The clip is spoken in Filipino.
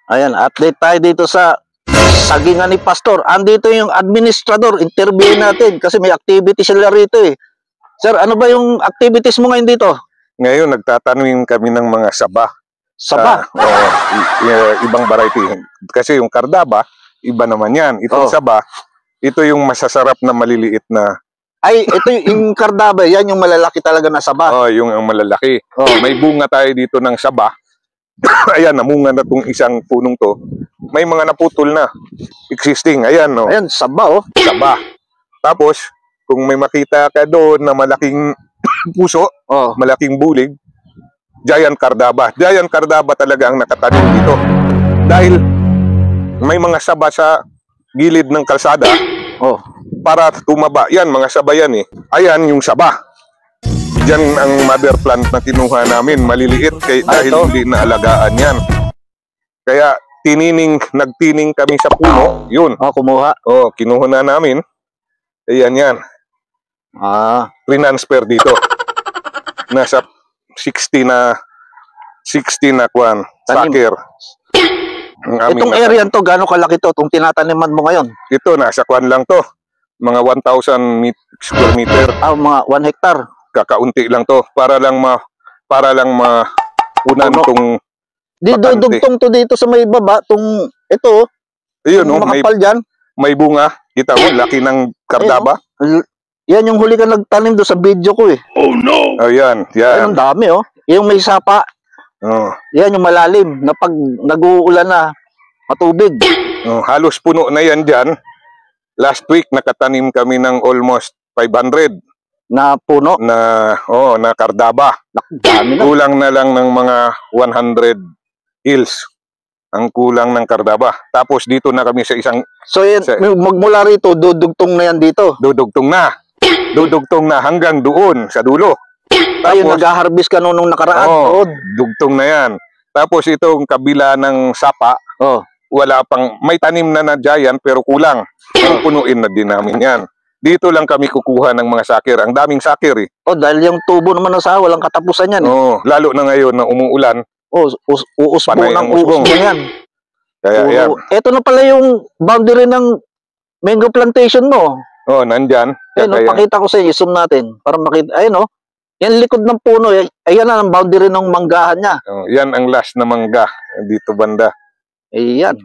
Ayan, update tayo dito sa sagingan ni Pastor. Andito yung administrador, interview natin kasi may activity sila rito eh. Sir, ano ba yung activities mo ngayon dito? Ngayon, nagtatanim kami ng mga saba. Saba? Ibang variety. Kasi yung kardaba, iba naman yan. Itong saba, ito yung masasarap na maliliit na. Ay, ito yung kardaba, yan yung malalaki talaga na saba. Yung malalaki. May bunga tayo dito ng saba. Ayan, namunga na itong isang punong to. May mga naputol na. Existing. Ayan, Ayan, saba Saba. Tapos, kung may makita ka doon na malaking puso, malaking bulig, giant kardaba. Giant kardaba talaga ang nakatanim dito. Dahil may mga saba sa gilid ng kalsada para tumaba. Yan, mga saba yan eh. Ayan yung saba. Diyan ang mother plant na kinuha namin, maliliit dahil hindi naalagaan yan. Kaya nagtining kami sa puno, yun. Kumuha. Kinuha na namin. Ayan yan. Transfer dito. Nasa 60 na kwan, sakir. Itong area to, gano'ng kalaki to, itong tinataniman mo ngayon? Ito, nasa kwan lang to. Mga 1,000 square meter. Mga 1 hectare. Kakaunti lang to para lang mapunan tong dudugtong to dito sa may baba tong ito makapal dyan. May bunga, kita mo, laki ng kardaba. Yan yung huli ka nagtanim do sa video ko eh. Oh no. Yan. Ang dami yung may sapa. Yan yung malalim na pag nag-uulan na matubig. Halos puno na yan dyan. Last week nakatanim kami ng almost 500 na puno na kardaba. Dami na. Kulang na lang ng mga 100 hills ang kulang ng kardaba. Tapos dito na kami sa isang magmula rito dudugtong na yan dito. Dudugtong na hanggang doon sa dulo. Tapos nag-harvest ka nung nakaraan. Dugtong na yan. Tapos itong kabila ng sapa, wala pang, may tanim na giant pero kulang. Punuin na din namin yan. Dito lang kami kukuha ng mga sakir. Ang daming sakir eh. Dahil yung tubo naman sa walang katapusan yan. Lalo na ngayon na umuulan. Uusbo ng uusbo yan. Kaya yan. Ito na pala yung boundary ng mango plantation mo. Nandyan. Pakita ko sa inyo. Zoom natin. Para makita. Ayun yan likod ng puno. Ayan na ang boundary ng manggahan niya. Yan ang last na mangga. Dito banda. Ayan.